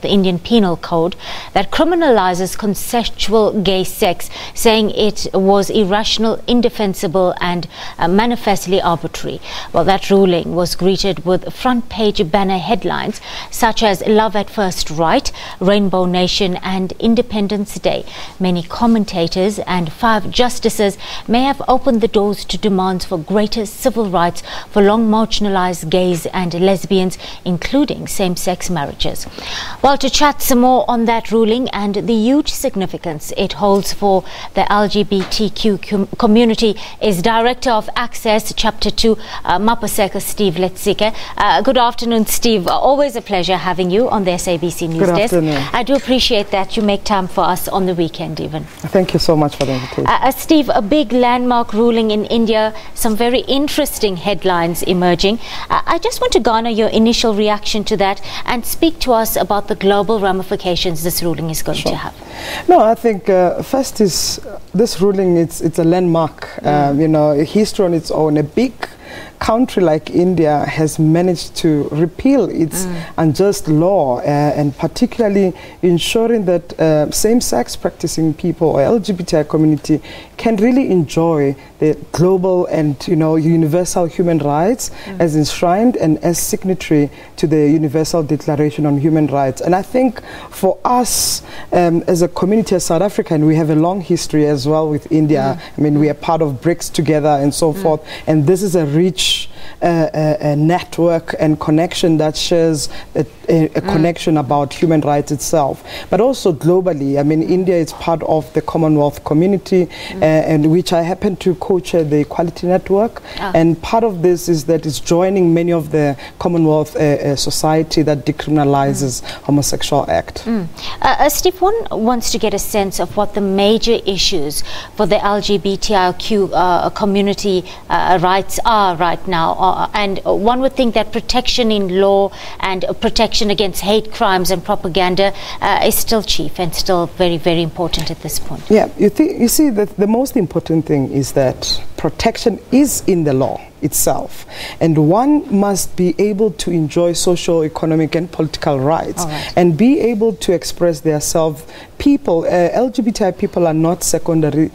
the Indian Penal Code that criminalises consensual gay sex, saying it was irrational, indefensible and manifestly arbitrary. Well, that ruling was greeted with front-page banner headlines such as Love at First Right, Rainbow Nation and Independence Day. Many commentators and 5 justices may have opened the doors to demands for greater civil rights for long marginalised gays and lesbians, including same-sex marriages. Well, to chat some more on that ruling and the huge significance it holds for the LGBTQ community is Director of Access, Chapter 2, Mmapaseka Steve Letsike. Good afternoon, Steve. Always a pleasure having you on the SABC News Good Desk. afternoon. I do appreciate that you make time for us on the weekend even. Thank you so much for the invitation. Steve, a big landmark ruling in India, some very interesting headlines emerging. I just want to garner your initial reaction to that and speak to us about the global ramifications this ruling is going to have. No, I think first is this ruling, it's a landmark, you know, a history on its own. A big country like India has managed to repeal its unjust law and particularly ensuring that same-sex practicing people or LGBTI community can really enjoy the global and, you know, universal human rights as enshrined and as signatory to the Universal Declaration on Human Rights. And I think for us as a community as South Africa, and we have a long history as well with India. I mean, we are part of BRICS together and so forth, and this is a rich a network and connection that shares a connection about human rights itself, but also globally. I mean, India is part of the Commonwealth community, and which I happen to co-chair the Equality Network, and part of this is that it's joining many of the Commonwealth society that decriminalises homosexual act. Steve, one wants to get a sense of what the major issues for the LGBTIQ community rights are right now. And one would think that protection in law and protection against hate crimes and propaganda is still chief and still very, very important at this point. Yeah, you see that the most important thing is that protection is in the law itself, and one must be able to enjoy social, economic and political rights and be able to express themselves. People, LGBTI people are not secondary,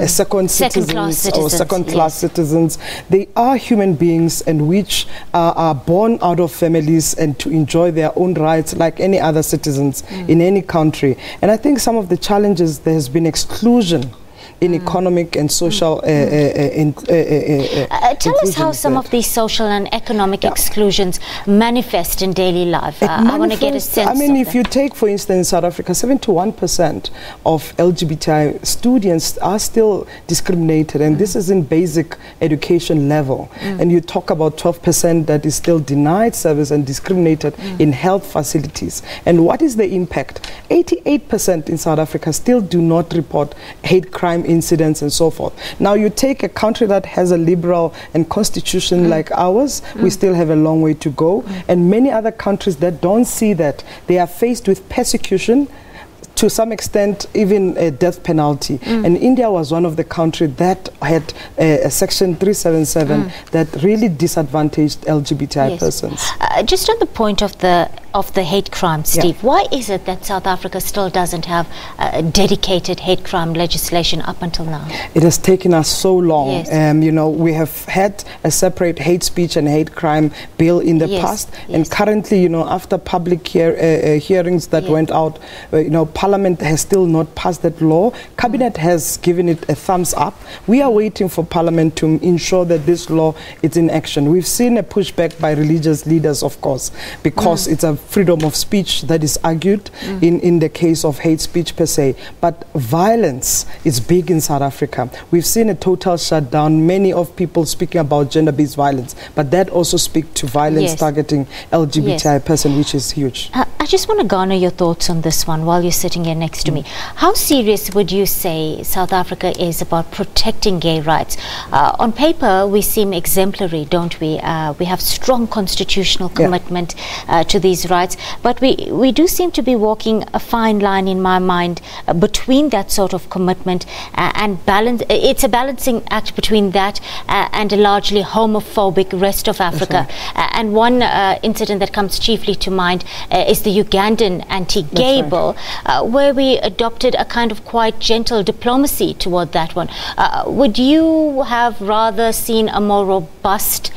second citizens or second-class citizens. They are human beings and which are born out of families and to enjoy their own rights like any other citizens in any country. And I think some of the challenges, there has been exclusion in economic and social tell us how some of these social and economic exclusions manifest in daily life. I want to get a sense. I mean, if you take, for instance, South Africa, 71% of LGBTI students are still discriminated, and this is in basic education level. And you talk about 12% that is still denied service and discriminated in health facilities. And what is the impact? 88% in South Africa still do not report hate crime incidents and so forth. Now you take a country that has a liberal and constitution like ours, we still have a long way to go. And many other countries that don't see that, they are faced with persecution, to some extent even a death penalty. And India was one of the countries that had a section 377 that really disadvantaged LGBTI persons. Just on the point of the hate crime, Steve, why is it that South Africa still doesn't have dedicated hate crime legislation up until now? It has taken us so long. You know, we have had a separate hate speech and hate crime bill in the past, and currently, you know, after public hearings that went out, you know, Parliament has still not passed that law. Cabinet has given it a thumbs up. We are waiting for Parliament to ensure that this law is in action. We've seen a pushback by religious leaders, of course, because it's a freedom of speech that is argued in the case of hate speech per se. But violence is big in South Africa. We've seen a total shutdown, many of people speaking about gender-based violence, but that also speaks to violence targeting LGBTI person, which is huge. I just want to garner your thoughts on this one while you're sitting here next to me. How serious would you say South Africa is about protecting gay rights? On paper, we seem exemplary, don't we? We have strong constitutional commitment to these rights, but we do seem to be walking a fine line, in my mind, between that sort of commitment and balance. It's a balancing act between that and a largely homophobic rest of Africa. And one incident that comes chiefly to mind is the Ugandan anti-gay bill, where we adopted a kind of quite gentle diplomacy toward that one. Would you have rather seen a more robust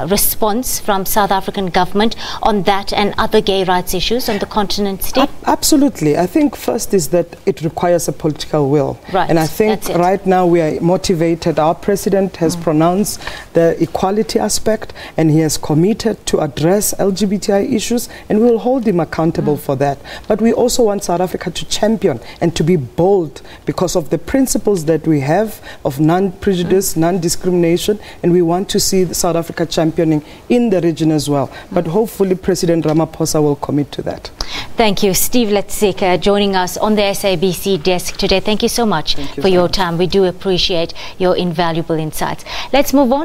response from South African government on that and other gay rights issues on the continent, Steve? Absolutely. I think first is that it requires a political will. Right. And I think right now we are motivated. Our president has pronounced the equality aspect, and he has committed to address LGBTI issues, and we will hold him accountable for that. But we also want South Africa to champion and to be bold because of the principles that we have of non-prejudice, non-discrimination, and we want to see South Africa championing in the region as well. But hopefully President Ramaphosa will commit to that. Thank you. Steve Letsike joining us on the SABC desk today. Thank you so much for your time. We do appreciate your invaluable insights. Let's move on.